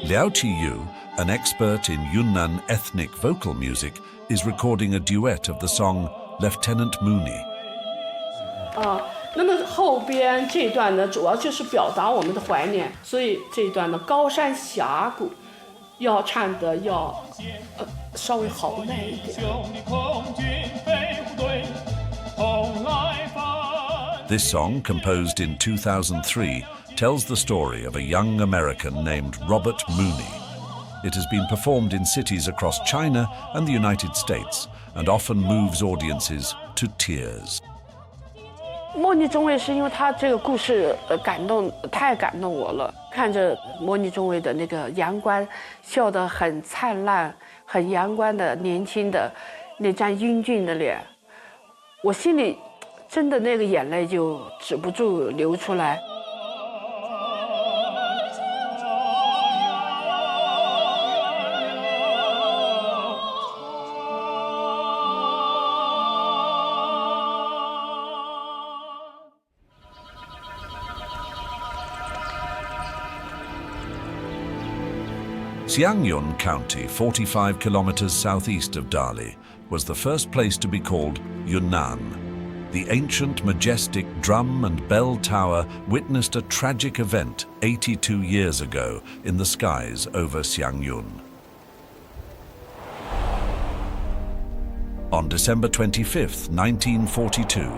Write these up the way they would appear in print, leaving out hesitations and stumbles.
Liao Qiyu, an expert in Yunnan ethnic vocal music, is recording a duet of the song Lieutenant Mooney. 那么后边这一段呢，主要就是表达我们的怀念，所以这一段呢，高山峡谷要唱的要稍微豪迈一点。This song, composed in 2003, tells the story of a young American named Robert Mooney. It has been performed in cities across China and the United States and often moves audiences to tears. 莫逆中尉是因为他这个故事太感动我了。看着莫逆中尉的那个阳光，笑得很灿烂、很阳光的年轻的那张英俊的脸，我心里真的那个眼泪就止不住流出来。Qiangyun County, 45 kilometers southeast of Dali, was the first place to be called Yunnan. The ancient, majestic drum and bell tower witnessed a tragic event 82 years ago in the skies over Xiangyun. On December 25, 1942,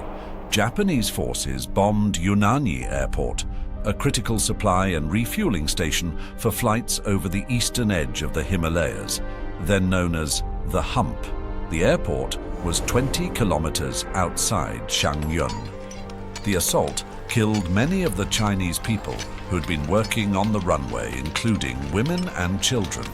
Japanese forces bombed Yunnan Airport, a critical supply and refueling station for flights over the eastern edge of the Himalayas, then known as the Hump. The airport was 20 kilometers outside Xiangyun. The assault killed many of the Chinese people who'd been working on the runway, including women and children.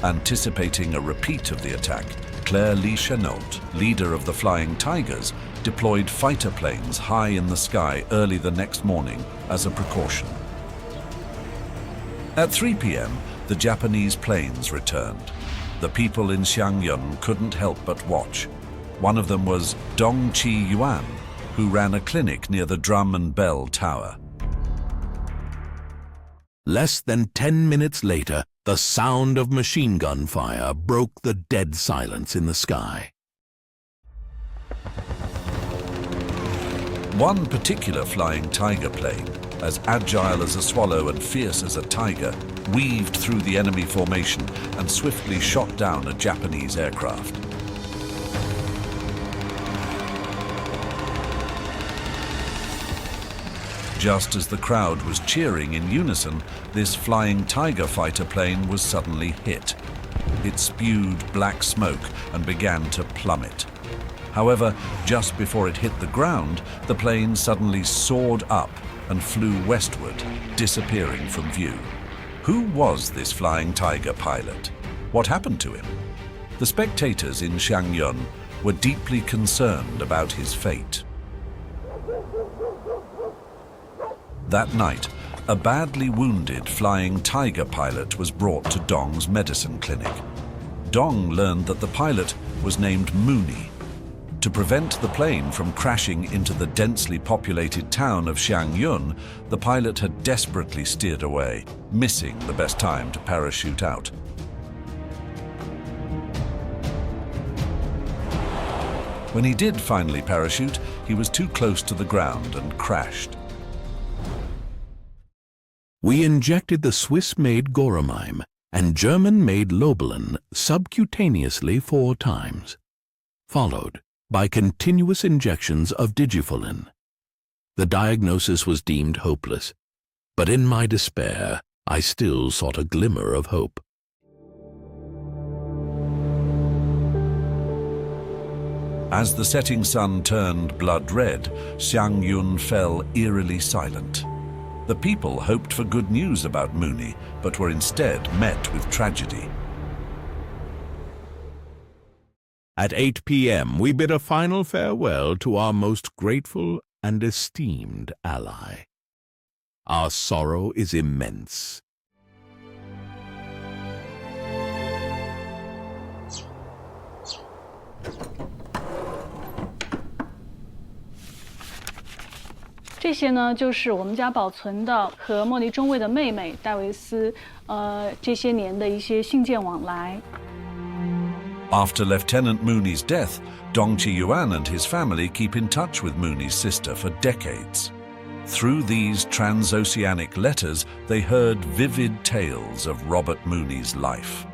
Anticipating a repeat of the attack, Claire Lee Chenault, leader of the Flying Tigers, deployed fighter planes high in the sky early the next morning as a precaution. At 3 p.m., the Japanese planes returned. The people in Xiangyun couldn't help but watch. One of them was Dong Qiyuan, who ran a clinic near the Drum and Bell Tower. Less than 10 minutes later, the sound of machine gun fire broke the dead silence in the sky. One particular Flying Tiger plane, as agile as a swallow and fierce as a tiger, weaved through the enemy formation and swiftly shot down a Japanese aircraft. Just as the crowd was cheering in unison, this Flying Tiger fighter plane was suddenly hit. It spewed black smoke and began to plummet. However, just before it hit the ground, the plane suddenly soared up and flew westward, disappearing from view. Who was this Flying Tiger pilot? What happened to him? The spectators in Xiangyun were deeply concerned about his fate. That night, a badly wounded Flying Tiger pilot was brought to Dong's medicine clinic. Dong learned that the pilot was named Mooney. To prevent the plane from crashing into the densely populated town of Xiangyun, the pilot had desperately steered away, missing the best time to parachute out. When he did finally parachute, he was too close to the ground and crashed. We injected the Swiss-made Goramime and German-made Lobelan subcutaneously 4 times, followed by continuous injections of Digifulin. The diagnosis was deemed hopeless, but in my despair, I still sought a glimmer of hope. As the setting sun turned blood red, Xiangyun fell eerily silent. The people hoped for good news about Mooney, but were instead met with tragedy. At 8 p.m., we bid a final farewell to our most grateful and esteemed ally. Our sorrow is immense. 这些呢，就是我们家保存的和莫尼中尉的妹妹戴维斯，这些年的一些信件往来。After Lieutenant Mooney's death, Dong Qiyuan and his family keep in touch with Mooney's sister for decades. Through these transoceanic letters, they heard vivid tales of Robert Mooney's life.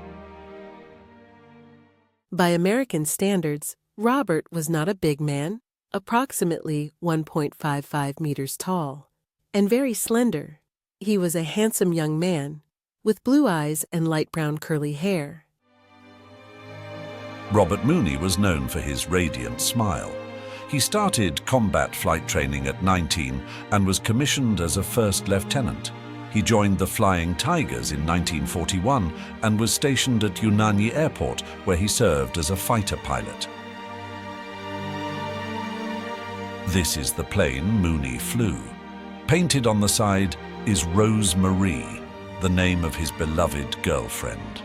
By American standards, Robert was not a big man, approximately 1.55 meters tall, and very slender. He was a handsome young man, with blue eyes and light brown curly hair. Robert Mooney was known for his radiant smile. He started combat flight training at 19 and was commissioned as a first lieutenant. He joined the Flying Tigers in 1941 and was stationed at Yunnan Airport, where he served as a fighter pilot. This is the plane Mooney flew. Painted on the side is Rose Marie, the name of his beloved girlfriend.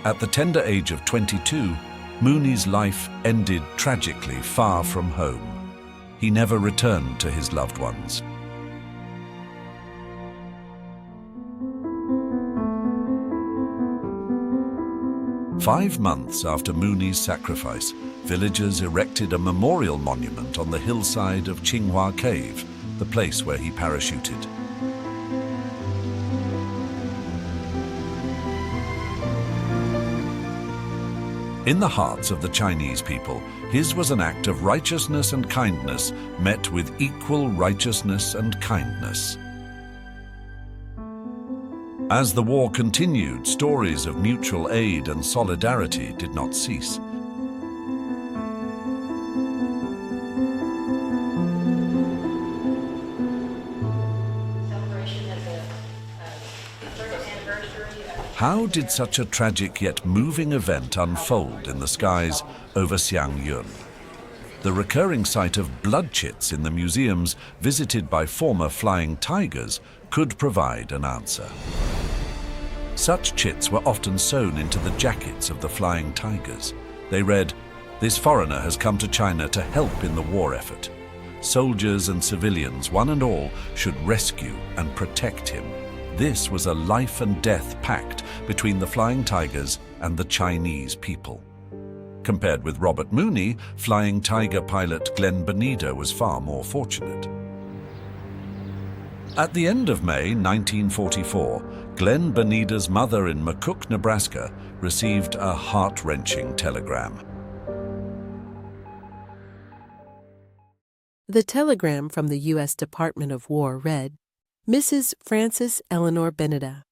At the tender age of 22, Mooney's life ended tragically far from home. He never returned to his loved ones. Five months after Mooney's sacrifice, villagers erected a memorial monument on the hillside of Qinghua Cave, the place where he parachuted. In the hearts of the Chinese people, his was an act of righteousness and kindness met with equal righteousness and kindness. As the war continued, stories of mutual aid and solidarity did not cease. How did such a tragic yet moving event unfold in the skies over Xiangyun? The recurring sight of blood chits in the museums visited by former flying tigers could provide an answer. Such chits were often sewn into the jackets of the flying tigers. They read, "This foreigner has come to China to help in the war effort. Soldiers and civilians, one and all, should rescue and protect him." This was a life and death pact between the Flying Tigers and the Chinese people. Compared with Robert Mooney, Flying Tiger pilot Glenn Beneda was far more fortunate. At the end of May 1944, Glenn Beneda's mother in McCook, Nebraska, received a heart-wrenching telegram. The telegram from the U.S. Department of War read, Mrs. Frances Eleanor Beneda,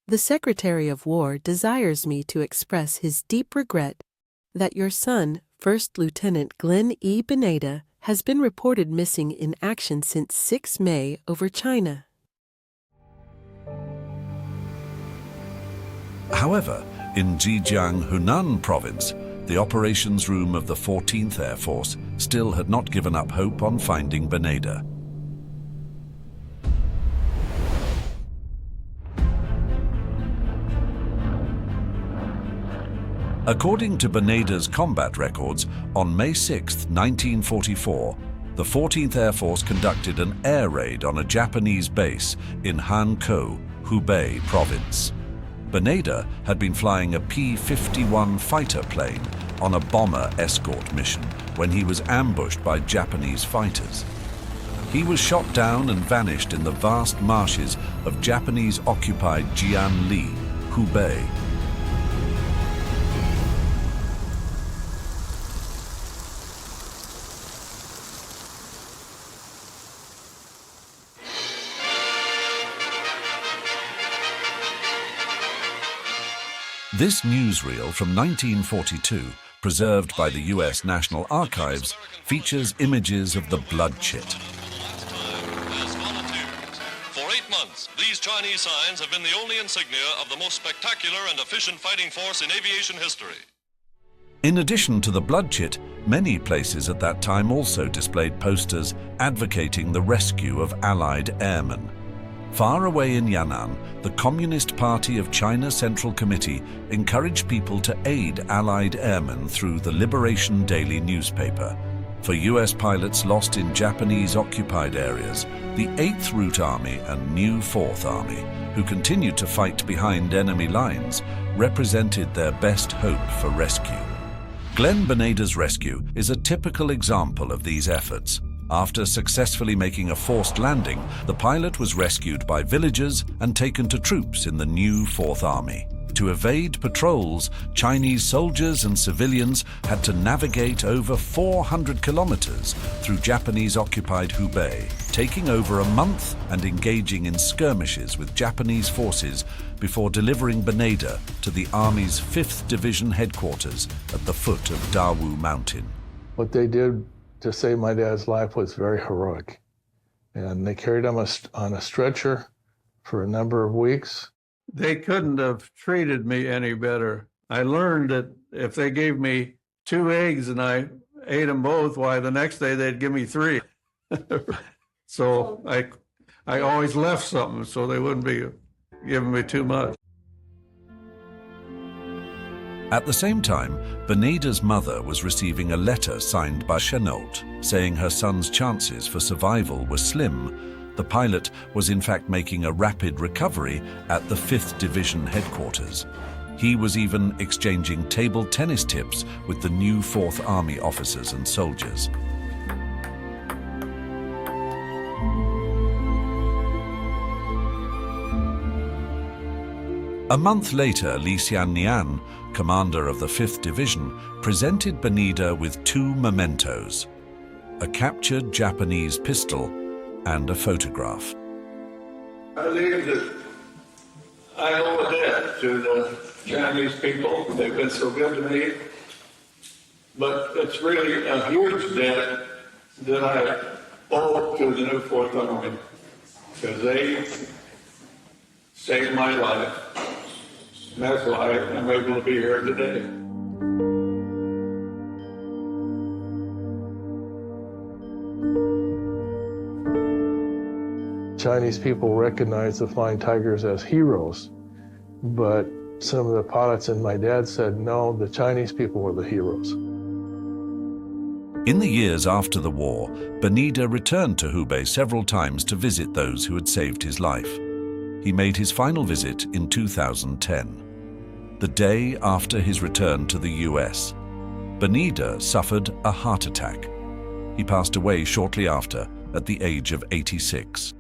the Secretary of War desires me to express his deep regret that your son, First Lieutenant Glenn E. Beneda, has been reported missing in action since 6 May over China. However, in Zhejiang, Yunnan Province, the operations room of the 14th Air Force still had not given up hope on finding Beneda. According to Beneda's combat records, on May 6, 1944, the 14th Air Force conducted an air raid on a Japanese base in Hankou, Hubei Province. Beneda had been flying a P-51 fighter plane on a bomber escort mission when he was ambushed by Japanese fighters. He was shot down and vanished in the vast marshes of Japanese-occupied Gallantly, Hubei. This newsreel from 1942, preserved by the U.S. National Archives, features images of the blood chit. For 8 months, these Chinese signs have been the only insignia of the most spectacular and efficient fighting force in aviation history. In addition to the blood chit, many places at that time also displayed posters advocating the rescue of Allied airmen. Far away in Yan'an, the Communist Party of China Central Committee encouraged people to aid Allied airmen through the Liberation Daily newspaper. For US pilots lost in Japanese-occupied areas, the 8th Route Army and new 4th Army, who continued to fight behind enemy lines, represented their best hope for rescue. Glenn Beneda's rescue is a typical example of these efforts. After successfully making a forced landing, the pilot was rescued by villagers and taken to troops in the new 4th Army. To evade patrols, Chinese soldiers and civilians had to navigate over 400 kilometers through Japanese-occupied Hubei, taking over a month and engaging in skirmishes with Japanese forces before delivering Beneda to the Army's 5th Division headquarters at the foot of Dawu Mountain. What they did to save my dad's life was very heroic. And they carried him on a stretcher for a number of weeks. They couldn't have treated me any better. I learned that if they gave me 2 eggs and I ate them both, why, the next day they'd give me 3. So I always left something so they wouldn't be giving me too much. At the same time, Beneda's mother was receiving a letter signed by Chenault saying her son's chances for survival were slim. The pilot was in fact making a rapid recovery at the 5th Division headquarters. He was even exchanging table tennis tips with the new 4th Army officers and soldiers. A month later, Li Xiannian, commander of the 5th Division, presented Beneda with 2 mementos: a captured Japanese pistol and a photograph. I believe that I owe a debt to the Chinese people. They've been so good to me. But it's really a huge debt that I owe to the new 4th Army, because they saved my life. And that's why I'm able to be here today. Chinese people recognized the Flying Tigers as heroes, but some of the pilots and my dad said, no, the Chinese people were the heroes. In the years after the war, Beneda returned to Hubei several times to visit those who had saved his life. He made his final visit in 2010, the day after his return to the US. Beneda suffered a heart attack. He passed away shortly after, at the age of 86.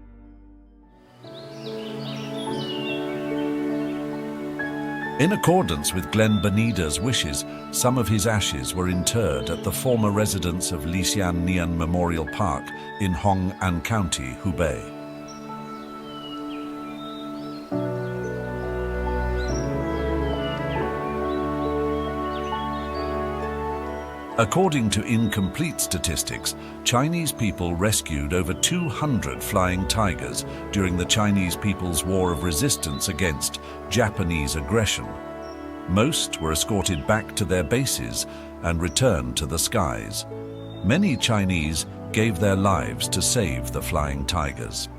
In accordance with Glenn Beneda's wishes, some of his ashes were interred at the former residence of Li Xiannian Memorial Park in Hong'an County, Hubei. According to incomplete statistics, Chinese people rescued over 200 flying tigers during the Chinese People's War of Resistance against Japanese aggression. Most were escorted back to their bases and returned to the skies. Many Chinese gave their lives to save the flying tigers.